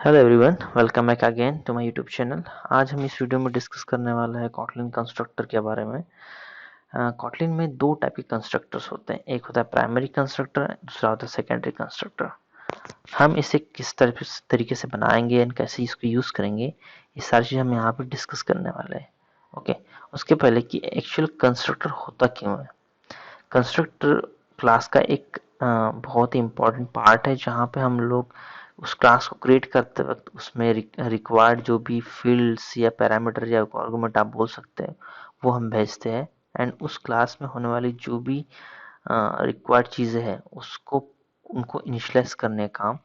Hello everyone, welcome back again to my YouTube channel. आज हम इस वीडियो में डिस्कस करने वाला है कॉटलिन कंस्ट्रक्टर के बारे में। कॉटलिन में दो टाइप के कंस्ट्रक्टर्स होते हैं, एक होता है प्राइमरी कंस्ट्रक्टर, दूसरा होता है सेकेंडरी कंस्ट्रक्टर। हम इसे किस तरीके से बनाएंगे एंड कैसे इसको यूज़ करेंगे, ये सारी चीज़ हम यहाँ पर डिस्कस करने वाले हैं। ओके, उसके पहले कि एक्चुअल कंस्ट्रक्टर होता क्यों है। कंस्ट्रक्टर क्लास का एक बहुत ही इम्पोर्टेंट पार्ट है, जहाँ पे हम लोग उस क्लास को क्रिएट करते वक्त उसमें रिक्वायर्ड जो भी फील्ड्स या पैरामीटर या आर्गुमेंट आप बोल सकते हैं वो हम भेजते हैं। एंड उस क्लास में होने वाली जो भी रिक्वायर्ड चीज़ें हैं उसको उनको इनिशियलाइज करने का काम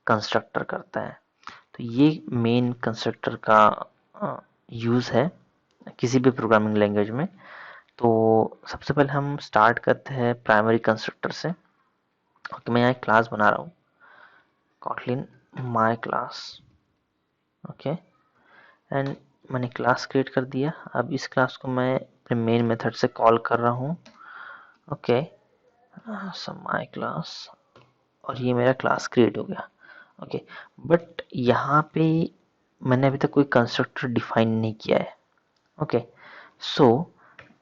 कंस्ट्रक्टर करता है। तो ये मेन कंस्ट्रक्टर का यूज़ है किसी भी प्रोग्रामिंग लैंग्वेज में। तो सबसे पहले हम स्टार्ट करते हैं प्राइमरी कंस्ट्रक्टर से। ओके, मैं यहाँ एक क्लास बना रहा हूँ, Kotlin my class. Okay, and मैंने क्लास क्रिएट कर दिया। अब इस क्लास को मैं अपने मेन मेथड से कॉल कर रहा हूँ। ओके, सो माय क्लास, और ये मेरा क्लास क्रिएट हो गया। ओके, बट यहाँ पे मैंने अभी तक कोई कंस्ट्रक्टर डिफाइन नहीं किया है। ओके, सो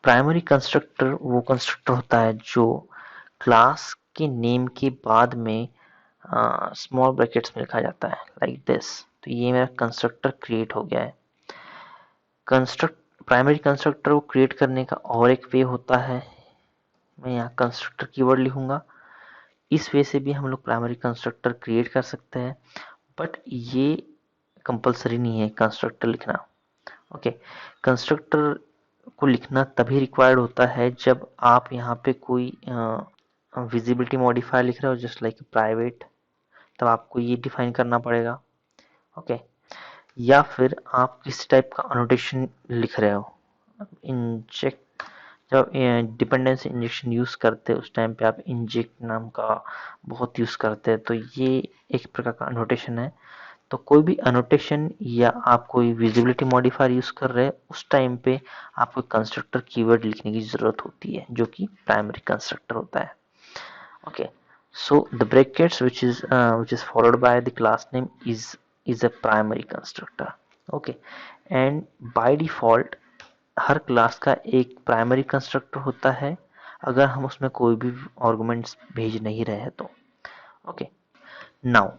प्राइमरी कंस्ट्रक्टर वो कंस्ट्रक्टर होता है जो क्लास के नेम के बाद में स्मॉल ब्रैकेट्स में लिखा जाता है, लाइक दिस। तो ये मेरा कंस्ट्रक्टर क्रिएट हो गया है। कंस्ट्रक्ट प्राइमरी कंस्ट्रक्टर को क्रिएट करने का और एक वे होता है, मैं यहाँ कंस्ट्रक्टर कीवर्ड लिखूंगा। इस वे से भी हम लोग प्राइमरी कंस्ट्रक्टर क्रिएट कर सकते हैं, बट ये कंपलसरी नहीं है कंस्ट्रक्टर लिखना। ओके, कंस्ट्रक्टर को लिखना तभी रिक्वायर्ड होता है जब आप यहाँ पे कोई विजिबिलिटी मॉडिफायर लिख रहे हो, जस्ट लाइक प्राइवेट, तब आपको ये डिफाइन करना पड़ेगा। ओके, या फिर आप किस टाइप का अनोटेशन लिख रहे हो, इंजेक्ट, जब डिपेंडेंसी इंजेक्शन यूज करते हैं उस टाइम पे आप इंजेक्ट नाम का बहुत यूज करते हैं, तो ये एक प्रकार का अनोटेशन है। तो कोई भी अनोटेशन या आप कोई विजिबिलिटी मॉडिफायर यूज कर रहे हैं उस टाइम पे आपको कंस्ट्रक्टर कीवर्ड लिखने की जरूरत होती है, जो कि प्राइमरी कंस्ट्रक्टर होता है। Okay, so the brackets which is followed by the class name is a primary constructor. Okay, and by default her class का एक प्राइमरी कंस्ट्रक्टर होता है अगर हम उसमें कोई भी आर्गुमेंट्स भेज नहीं रहे हैं तो। ओके, नाउ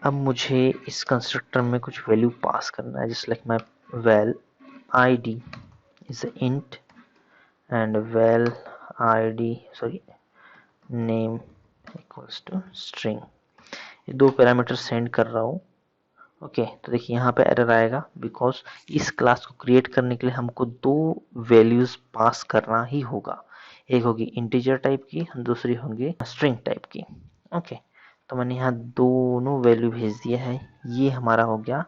अब मुझे इस कंस्ट्रक्टर में कुछ वैल्यू पास करना है, just like my val id is a int and val id sorry name equals to string। ये दो पैरामीटर सेंड कर रहा हूँ। ओके, तो देखिए यहाँ पे एरर आएगा बिकॉज इस क्लास को क्रिएट करने के लिए हमको दो वैल्यूज पास करना ही होगा। एक होगी इंटीजर टाइप की, दूसरी होगी स्ट्रिंग टाइप की। ओके, तो मैंने यहाँ दोनों वैल्यू भेज दिया है। ये हमारा हो गया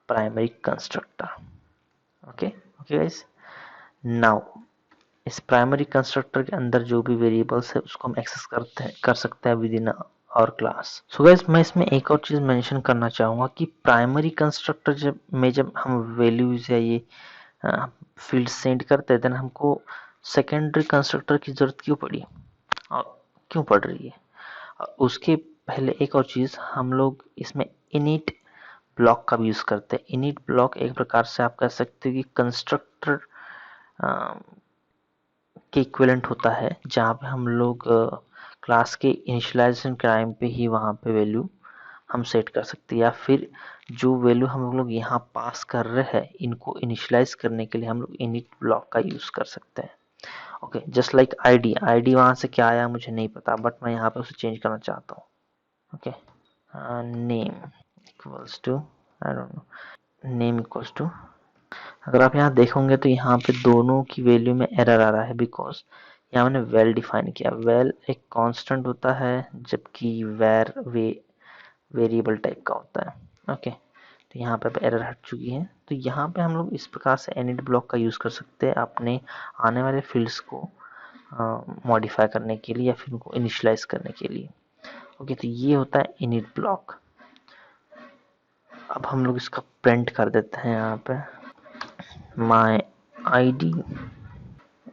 primary constructor. Okay okay guys, now इस प्राइमरी कंस्ट्रक्टर के अंदर जो भी वेरिएबल्स है उसको हम एक्सेस कर सकते हैं विद इन और क्लास। सो गाइस, मैं इसमें एक और चीज मेंशन करना चाहूंगा कि प्राइमरी कंस्ट्रक्टर जब हम वैल्यूज या ये फील्ड सेंड करते हैं, देन हमको सेकेंडरी कंस्ट्रक्टर की जरूरत क्यों पड़ी और क्यों पड़ रही है। और उसके पहले एक और चीज, हम लोग इसमें इनिट ब्लॉक का भी यूज करते हैं। इनिट ब्लॉक एक प्रकार से आप कह सकते हो कि कंस्ट्रक्टर के इक्विवेलेंट होता है, जहाँ पे हम लोग क्लास के इनिशियलाइजेशन के टाइम पे ही वहाँ पे वैल्यू हम सेट कर सकते हैं, या फिर जो वैल्यू हम लोग यहाँ पास कर रहे हैं इनको इनिशियलाइज करने के लिए हम लोग इनिट ब्लॉक का यूज कर सकते हैं। ओके, जस्ट लाइक आईडी वहाँ से क्या आया मुझे नहीं पता, बट मैं यहाँ पे उसे चेंज करना चाहता हूँ। Okay, name equals to, I don't know, name equals to, अगर आप यहाँ देखोगे तो यहाँ पे दोनों की वैल्यू में एरर आ रहा है बिकॉज यहाँ मैंने वेल डिफाइन किया। वेल एक कांस्टेंट होता है जबकि वेरिएबल टाइप का होता है। ओके, तो यहाँ पे एरर हट चुकी है। तो यहाँ पे हम लोग इस प्रकार से इनिट ब्लॉक का यूज कर सकते हैं अपने आने वाले फील्ड्स को मॉडिफाई करने के लिए या फिर उनको इनिशियलाइज करने के लिए। ओके, तो ये होता है इनिट ब्लॉक। अब हम लोग इसका प्रिंट कर देते हैं यहाँ पे my id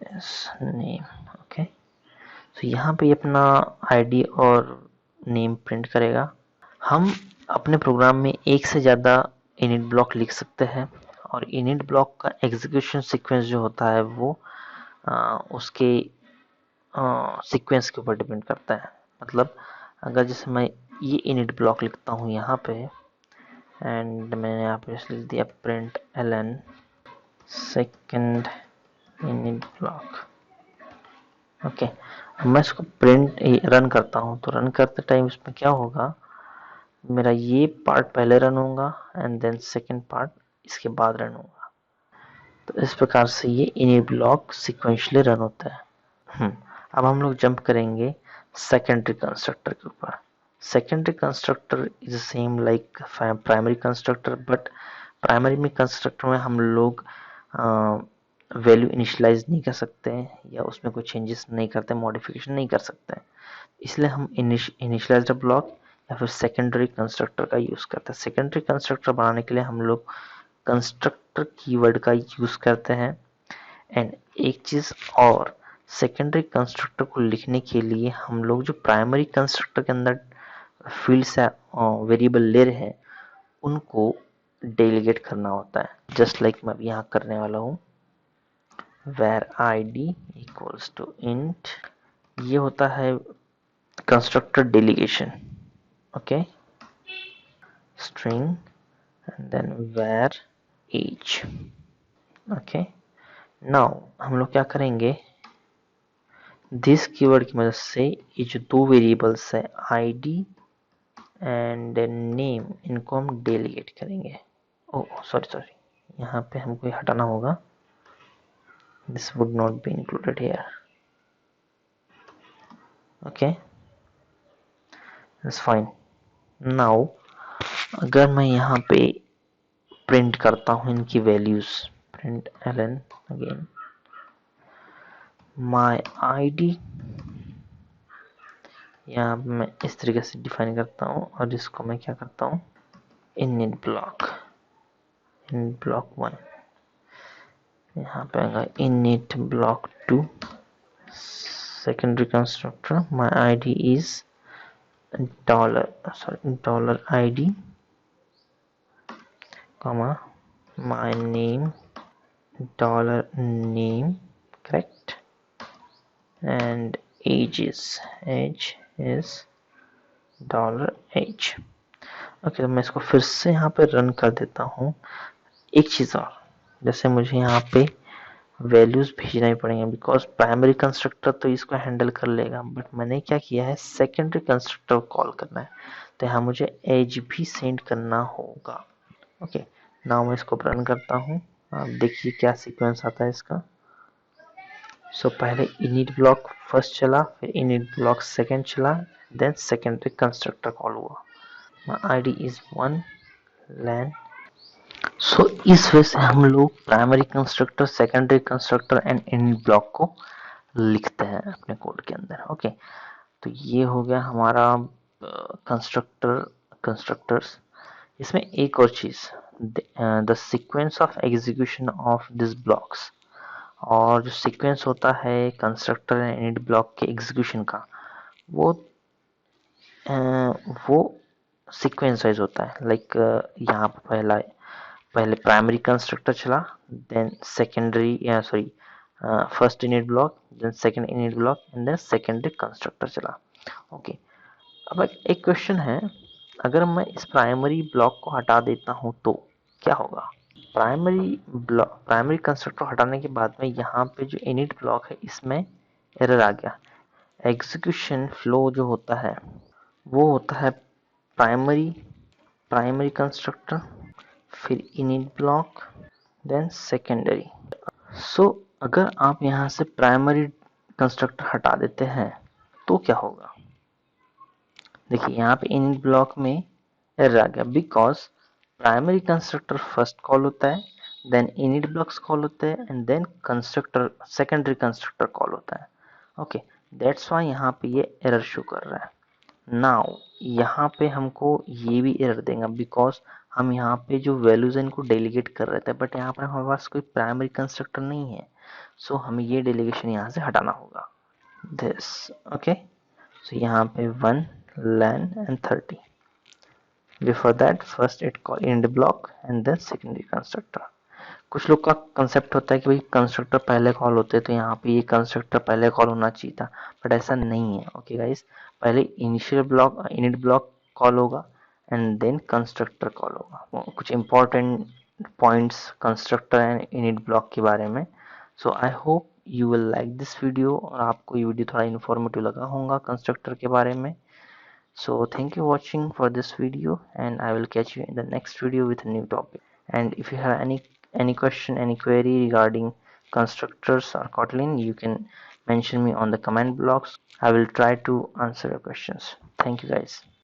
is name। Okay, तो यहाँ पे अपना id और नेम प्रिंट करेगा। हम अपने प्रोग्राम में एक से ज़्यादा इनिट ब्लॉक लिख सकते हैं और इनिट ब्लॉक का एग्जीक्यूशन सीक्वेंस जो होता है वो उसके सीक्वेंस के ऊपर डिपेंड करता है। मतलब अगर जैसे मैं ये इनिट ब्लॉक लिखता हूँ यहाँ पे एंड मैंने यहाँ पे लिख दिया println second init block. Okay, मैं इसको प्रिंट रन करता हूँ तो रन करते टाइम इसमें क्या होगा, मेरा ये पार्ट पहले रन होगा एंड देन सेकेंड पार्ट इसके बाद रन होगा। तो इस प्रकार से ये इनिट ब्लॉक सिक्वेंशली रन होता है। अब हम लोग जंप करेंगे सेकेंडरी कंस्ट्रक्टर के ऊपर। Secondary constructor is same like primary constructor, but primary में कंस्ट्रक्टर में हम लोग वैल्यू इनिशियलाइज नहीं कर सकते हैं या उसमें कोई चेंजेस नहीं करते, मॉडिफिकेशन नहीं कर सकते हैं। इसलिए हम इनिशियलाइजर ब्लॉक या फिर सेकेंडरी कंस्ट्रक्टर का यूज करते हैं। सेकेंडरी कंस्ट्रक्टर बनाने के लिए हम लोग कंस्ट्रक्टर कीवर्ड का यूज करते हैं। एंड एक चीज और, सेकेंडरी कंस्ट्रक्टर को लिखने के लिए हम लोग जो प्राइमरी कंस्ट्रक्टर के अंदर फील्ड्स या वेरिएबल ले रहे हैं उनको डेलीगेट करना होता है। जस्ट लाइक मैं यहाँ करने वाला हूँ where id equals to int, ये होता है constructor delegation. Okay, string and then where age। Okay, now हम लोग क्या करेंगे, दिस कीवर्ड की मदद से ये जो दो वेरिएबल्स है id एंड नेम, इनको हम डेलीगेट करेंगे। ओह सॉरी, यहाँ पे हमको ये हटाना होगा, this would not be included here। okay, that's fine। now अगर मैं यहाँ पे प्रिंट करता हूँ इनकी values, println again my id, यहाँ मैं इस तरीके से डिफाइन करता हूँ और इसको मैं क्या करता हूँ init ब्लॉक 1, यहाँ पे आएगा init block 2 secondary constructor, my id is dollar id comma my name dollar name, correct, and age is dollar age। Okay, तो मैं इसको फिर से यहाँ पे रन कर देता हूँ। एक चीज और, जैसे मुझे यहाँ पे वैल्यूज भेजना ही पड़ेंगे बिकॉज प्राइमरी कंस्ट्रक्टर तो इसको हैंडल कर लेगा, बट मैंने क्या किया है सेकेंडरी कंस्ट्रक्टर को कॉल करना है, तो यहाँ मुझे एज भी सेंड करना होगा। ओके, नाउ मैं इसको रन करता हूँ, आप देखिए क्या सीक्वेंस आता है इसका। सो पहले इनिट ब्लॉक फर्स्ट चला, फिर इनिट ब्लॉक सेकेंड चला, देन सेकेंडरी कंस्ट्रक्टर कॉल हुआ। माई आई डी इज 1 लैन। सो इस वजह से हम लोग primary constructor, secondary constructor and init block को लिखते हैं अपने कोड के अंदर। ओके, तो ये हो गया हमारा कंस्ट्रक्टर्स। इसमें एक और चीज, the sequence of execution of this blocks, और जो सीक्वेंस होता है कंस्ट्रक्टर एंड इनिट ब्लॉक के एग्जीक्यूशन का, वो वो सीक्वेंस वाइज होता है। लाइक यहाँ पर पहले प्राइमरी कंस्ट्रक्टर चला, then secondary sorry first init block, then second init block and then secondary constructor चला। ओके, अब एक क्वेश्चन है, अगर मैं इस प्राइमरी ब्लॉक को हटा देता हूँ तो क्या होगा। प्राइमरी कंस्ट्रक्टर हटाने के बाद में यहाँ पे जो इनिट ब्लॉक है इसमें एरर आ गया। एग्जीक्यूशन फ्लो जो होता है वो होता है प्राइमरी कंस्ट्रक्टर, फिर इनिट ब्लॉक, देन सेकेंडरी। सो अगर आप यहाँ से प्राइमरी कंस्ट्रक्टर हटा देते हैं तो क्या होगा। देखिए यहाँ पे इनिट ब्लॉक में एरर आ गया because primary constructor first call होता है, देन इनिट ब्लॉक्स कॉल होते हैं and then constructor secondary constructor call होता है। ओके, दैट्स वाई यहाँ पे ये एरर शो कर रहा है। नाउ यहाँ पे हमको ये भी एरर देगा बिकॉज हम यहाँ पे जो वैल्यूज है इनको डेलीगेट कर रहे थे, बट यहाँ पर हमारे पास कोई प्राइमरी कंस्ट्रक्टर नहीं है, सो हमें ये डेलीगेशन यहाँ से हटाना होगा। दिस ओके, सो यहाँ पे 1 LAN and 30। Before that, first it call init block and then secondary constructor. कुछ लोग का कंसेप्ट होता है कि भाई कंस्ट्रक्टर पहले कॉल होते हैं तो यहाँ पे ये कंस्ट्रक्टर पहले कॉल होना चाहिए था, बट ऐसा नहीं है। ओके गाइस, पहले initial block init block call होगा एंड देन कंस्ट्रक्टर कॉल होगा। कुछ important points constructor and init block के बारे में। So I hope you will like this video, और आपको ये वीडियो थोड़ा इन्फॉर्मेटिव लगा होगा कंस्ट्रक्टर के बारे में। So thank you watching for this video, and I will catch you in the next video with a new topic. And if you have any question, any query regarding constructors or Kotlin, you can mention me on the comment blocks. I will try to answer your questions. Thank you guys.